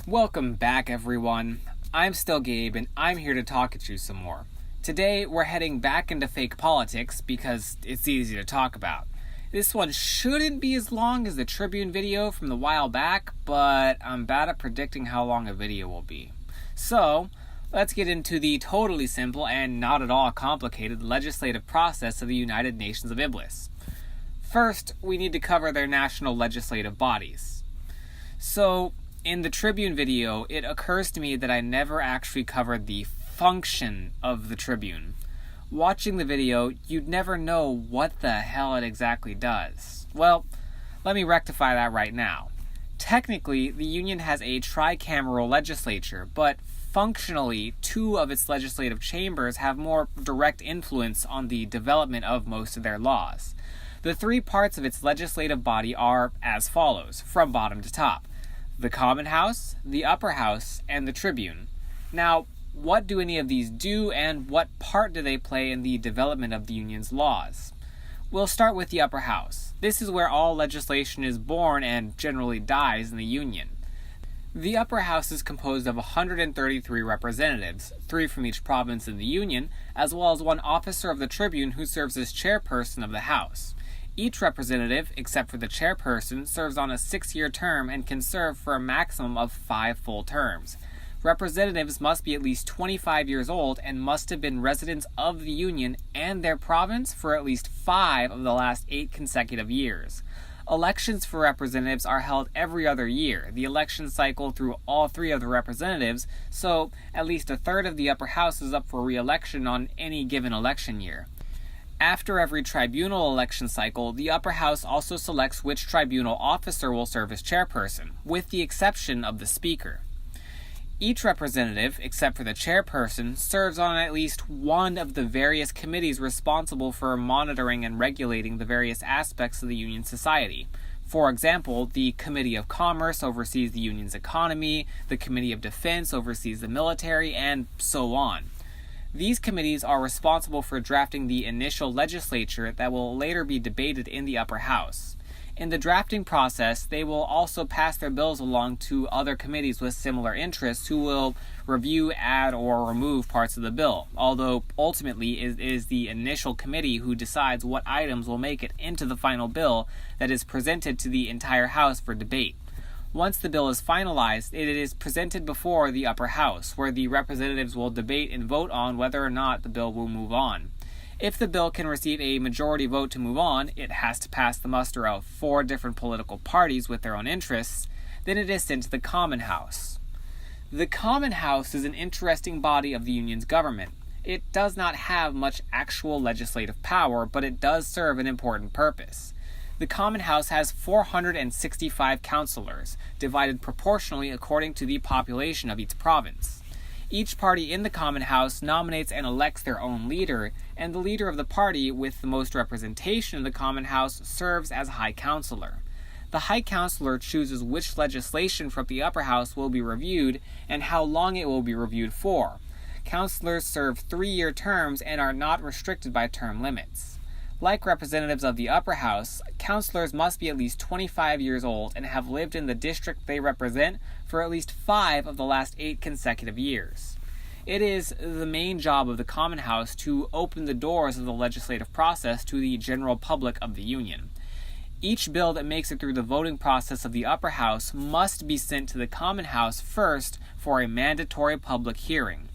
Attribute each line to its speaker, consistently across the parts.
Speaker 1: Welcome back, everyone. I'm still Gabe, and I'm here to talk at you some more. Today, we're heading back into fake politics because it's easy to talk about. This one shouldn't be as long as the Tribune video from the while back, but I'm bad at predicting how long a video will be. So, let's get into the totally simple and not at all complicated legislative process of the United Nations of Iblis. First, we need to cover their national legislative bodies. So, in the Tribune video, it occurs to me that I never actually covered the function of the Tribune. Watching the video, you'd never know what the hell it exactly does. Well, let me rectify that right now. Technically, the Union has a tricameral legislature, but functionally, two of its legislative chambers have more direct influence on the development of most of their laws. The three parts of its legislative body are as follows, from bottom to top: the Common House, the Upper House, and the Tribune. Now, what do any of these do, and what part do they play in the development of the Union's laws? We'll start with the Upper House. This is where all legislation is born and generally dies in the Union. The Upper House is composed of 133 representatives, 3 from each province in the Union, as well as one officer of the Tribune who serves as chairperson of the House. Each representative, except for the chairperson, serves on a 6-year term and can serve for a maximum of 5 full terms. Representatives must be at least 25 years old and must have been residents of the Union and their province for at least 5 of the last 8 consecutive years. Elections for representatives are held every other year, the election cycle through all 3 of the representatives, so at least a third of the Upper House is up for re-election on any given election year. After every tribunal election cycle, the Upper House also selects which tribunal officer will serve as chairperson, with the exception of the Speaker. Each representative, except for the chairperson, serves on at least one of the various committees responsible for monitoring and regulating the various aspects of the Union society. For example, the Committee of Commerce oversees the Union's economy, the Committee of Defense oversees the military, and so on. These committees are responsible for drafting the initial legislature that will later be debated in the Upper House. In the drafting process, they will also pass their bills along to other committees with similar interests who will review, add, or remove parts of the bill, although ultimately it is the initial committee who decides what items will make it into the final bill that is presented to the entire House for debate. Once the bill is finalized, it is presented before the Upper House, where the representatives will debate and vote on whether or not the bill will move on. If the bill can receive a majority vote to move on, it has to pass the muster of 4 different political parties with their own interests. Then it is sent to the Common House. The Common House is an interesting body of the Union's government. It does not have much actual legislative power, but it does serve an important purpose. The Common House has 465 councillors, divided proportionally according to the population of each province. Each party in the Common House nominates and elects their own leader, and the leader of the party with the most representation in the Common House serves as High Councillor. The High Councillor chooses which legislation from the Upper House will be reviewed and how long it will be reviewed for. Councillors serve 3-year terms and are not restricted by term limits. Like representatives of the Upper House, councillors must be at least 25 years old and have lived in the district they represent for at least 5 of the last 8 consecutive years. It is the main job of the Common House to open the doors of the legislative process to the general public of the Union. Each bill that makes it through the voting process of the Upper House must be sent to the Common House first for a mandatory public hearing.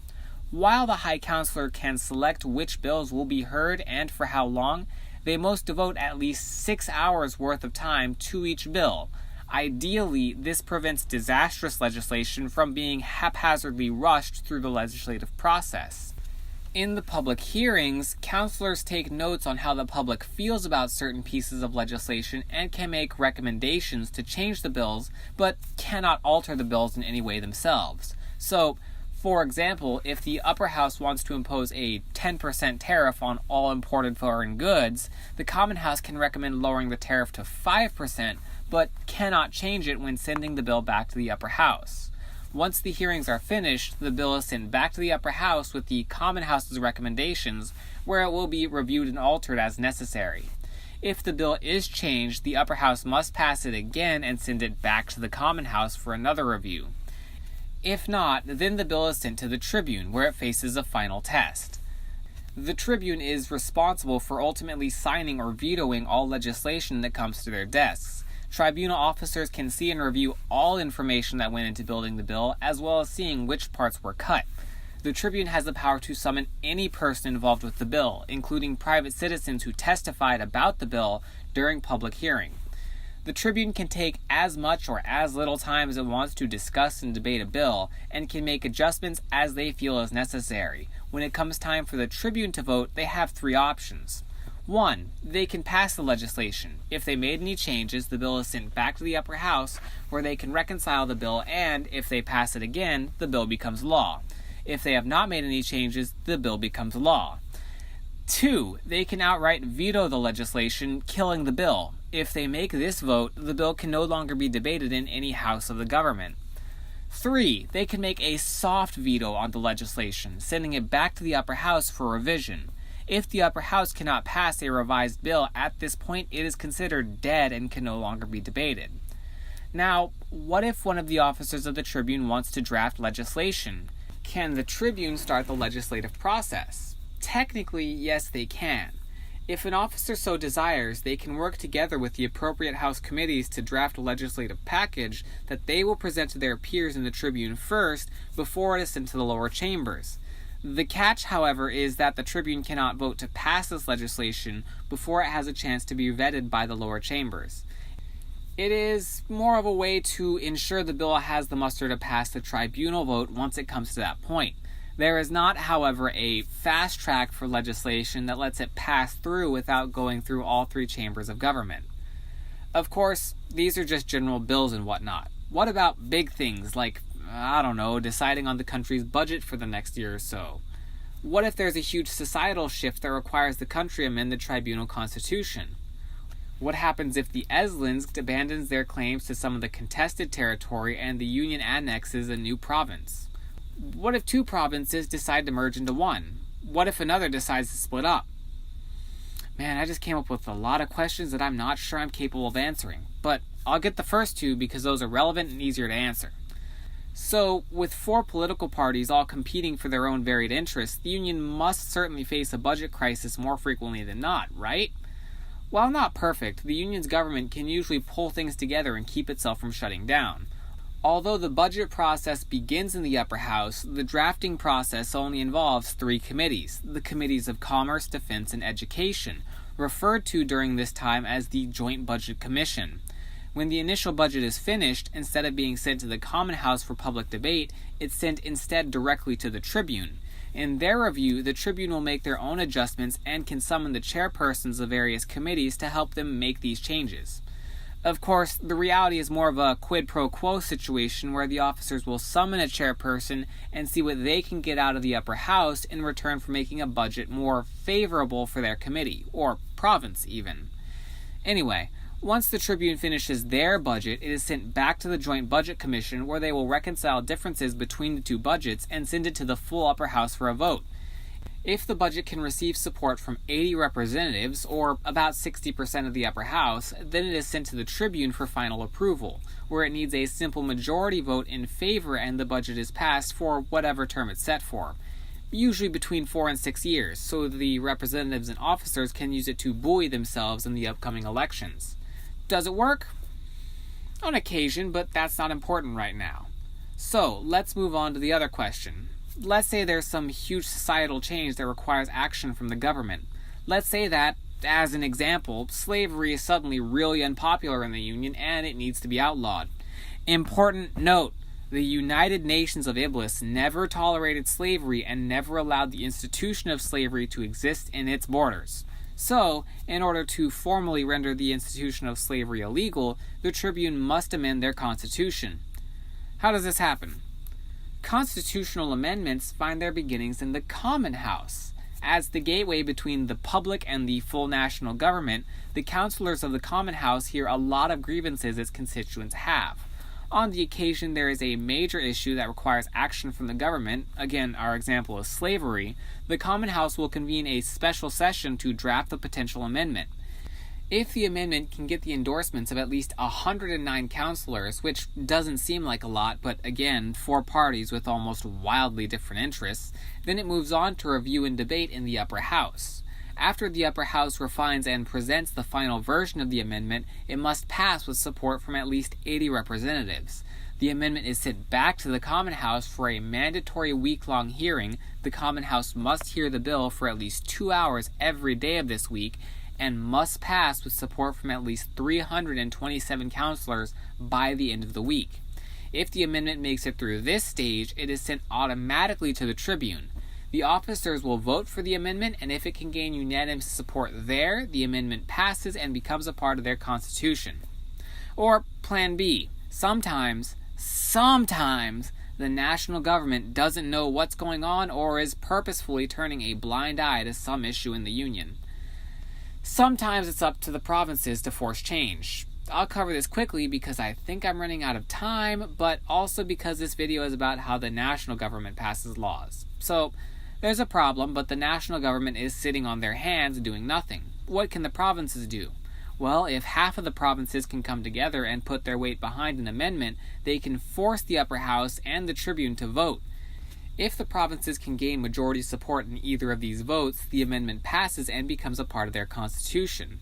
Speaker 1: While the High Councillor can select which bills will be heard and for how long, they must devote at least 6 hours worth of time to each bill. Ideally, this prevents disastrous legislation from being haphazardly rushed through the legislative process. In the public hearings, councillors take notes on how the public feels about certain pieces of legislation and can make recommendations to change the bills, but cannot alter the bills in any way themselves. So, for example, if the Upper House wants to impose a 10% tariff on all imported foreign goods, the Common House can recommend lowering the tariff to 5%, but cannot change it when sending the bill back to the Upper House. Once the hearings are finished, the bill is sent back to the Upper House with the Common House's recommendations, where it will be reviewed and altered as necessary. If the bill is changed, the Upper House must pass it again and send it back to the Common House for another review. If not, then the bill is sent to the Tribune, where it faces a final test. The Tribune is responsible for ultimately signing or vetoing all legislation that comes to their desks. Tribunal officers can see and review all information that went into building the bill, as well as seeing which parts were cut. The Tribune has the power to summon any person involved with the bill, including private citizens who testified about the bill during public hearing. The Tribune can take as much or as little time as it wants to discuss and debate a bill, and can make adjustments as they feel is necessary. When it comes time for the Tribune to vote, they have 3 options. 1. They can pass the legislation. If they made any changes, the bill is sent back to the upper house, where they can reconcile the bill, and if they pass it again, the bill becomes law. If they have not made any changes, the bill becomes law. 2. They can outright veto the legislation, killing the bill. If they make this vote, the bill can no longer be debated in any house of the government. 3. They can make a soft veto on the legislation, sending it back to the upper house for revision. If the upper house cannot pass a revised bill, at this point it is considered dead and can no longer be debated. Now, what if one of the officers of the Tribune wants to draft legislation? Can the Tribune start the legislative process? Technically, yes, they can. If an officer so desires, they can work together with the appropriate House committees to draft a legislative package that they will present to their peers in the Tribune first before it is sent to the lower chambers. The catch, however, is that the Tribune cannot vote to pass this legislation before it has a chance to be vetted by the lower chambers. It is more of a way to ensure the bill has the muster to pass the tribunal vote once it comes to that point. There is not, however, a fast track for legislation that lets it pass through without going through all 3 chambers of government. Of course, these are just general bills and whatnot. What about big things like, deciding on the country's budget for the next year or so? What if there's a huge societal shift that requires the country amend the tribunal constitution? What happens if the Eslands abandons their claims to some of the contested territory and the Union annexes a new province? What if 2 provinces decide to merge into one? What if another decides to split up? Man, I just came up with a lot of questions that I'm not sure I'm capable of answering, but I'll get the first 2 because those are relevant and easier to answer. So, with 4 political parties all competing for their own varied interests, the Union must certainly face a budget crisis more frequently than not, right? While not perfect, the Union's government can usually pull things together and keep itself from shutting down. Although the budget process begins in the upper house, the drafting process only involves 3 committees, the Committees of Commerce, Defense, and Education, referred to during this time as the Joint Budget Commission. When the initial budget is finished, instead of being sent to the Common House for public debate, it's sent instead directly to the Tribune. In their review, the Tribune will make their own adjustments and can summon the chairpersons of various committees to help them make these changes. Of course, the reality is more of a quid pro quo situation where the officers will summon a chairperson and see what they can get out of the upper house in return for making a budget more favorable for their committee, or province even. Anyway, once the Tribune finishes their budget, it is sent back to the Joint Budget Commission where they will reconcile differences between the 2 budgets and send it to the full upper house for a vote. If the budget can receive support from 80 representatives, or about 60% of the upper house, then it is sent to the Tribune for final approval, where it needs a simple majority vote in favor and the budget is passed for whatever term it's set for, usually between 4 and 6 years, so the representatives and officers can use it to buoy themselves in the upcoming elections. Does it work? On occasion, but that's not important right now. So, let's move on to the other question. Let's say there's some huge societal change that requires action from the government. Let's say that, as an example, slavery is suddenly really unpopular in the Union and it needs to be outlawed. Important note, the United Nations of Iblis never tolerated slavery and never allowed the institution of slavery to exist in its borders. So, in order to formally render the institution of slavery illegal, the Tribune must amend their constitution. How does this happen? Constitutional amendments find their beginnings in the Common House. As the gateway between the public and the full national government, the councillors of the Common House hear a lot of grievances its constituents have. On the occasion there is a major issue that requires action from the government, again our example is slavery, the Common House will convene a special session to draft the potential amendment. If the amendment can get the endorsements of at least 109 councilors, which doesn't seem like a lot, but again, 4 parties with almost wildly different interests, then it moves on to review and debate in the upper house. After the upper house refines and presents the final version of the amendment, it must pass with support from at least 80 representatives. The amendment is sent back to the Common House for a mandatory week-long hearing. The Common House must hear the bill for at least 2 hours every day of this week, and must pass with support from at least 327 councilors by the end of the week. If the amendment makes it through this stage, it is sent automatically to the Tribune. The officers will vote for the amendment, and if it can gain unanimous support there, the amendment passes and becomes a part of their constitution. Or Plan B. Sometimes, the national government doesn't know what's going on or is purposefully turning a blind eye to some issue in the Union. Sometimes it's up to the provinces to force change. I'll cover this quickly because I think I'm running out of time, but also because this video is about how the national government passes laws. So, there's a problem, but the national government is sitting on their hands doing nothing. What can the provinces do? Well, if half of the provinces can come together and put their weight behind an amendment, they can force the upper house and the Tribune to vote. If the provinces can gain majority support in either of these votes, the amendment passes and becomes a part of their constitution.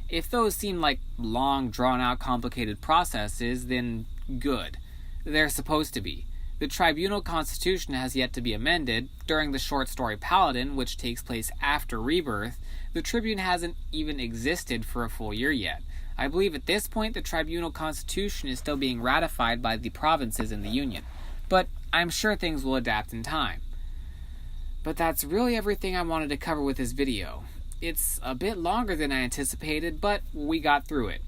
Speaker 1: If those seem like long, drawn-out, complicated processes, then good. They're supposed to be. The tribunal constitution has yet to be amended. During the short story Paladin, which takes place after Rebirth, the Tribune hasn't even existed for a full year yet. I believe at this point the tribunal constitution is still being ratified by the provinces in the Union. But I'm sure things will adapt in time. But that's really everything I wanted to cover with this video. It's a bit longer than I anticipated, but we got through it.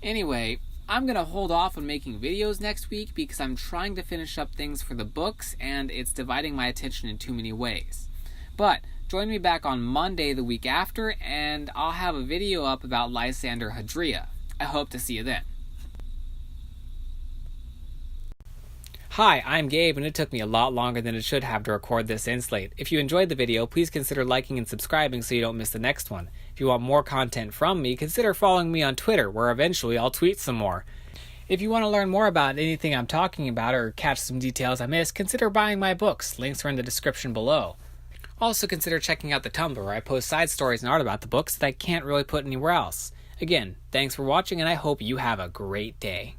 Speaker 1: Anyway, I'm going to hold off on making videos next week because I'm trying to finish up things for the books and it's dividing my attention in too many ways. But join me back on Monday the week after and I'll have a video up about Lysander Hadria. I hope to see you then. Hi, I'm Gabe, and it took me a lot longer than it should have to record this end slate. If you enjoyed the video, please consider liking and subscribing so you don't miss the next one. If you want more content from me, consider following me on Twitter, where eventually I'll tweet some more. If you want to learn more about anything I'm talking about or catch some details I missed, consider buying my books. Links are in the description below. Also consider checking out the Tumblr, where I post side stories and art about the books that I can't really put anywhere else. Again, thanks for watching, and I hope you have a great day.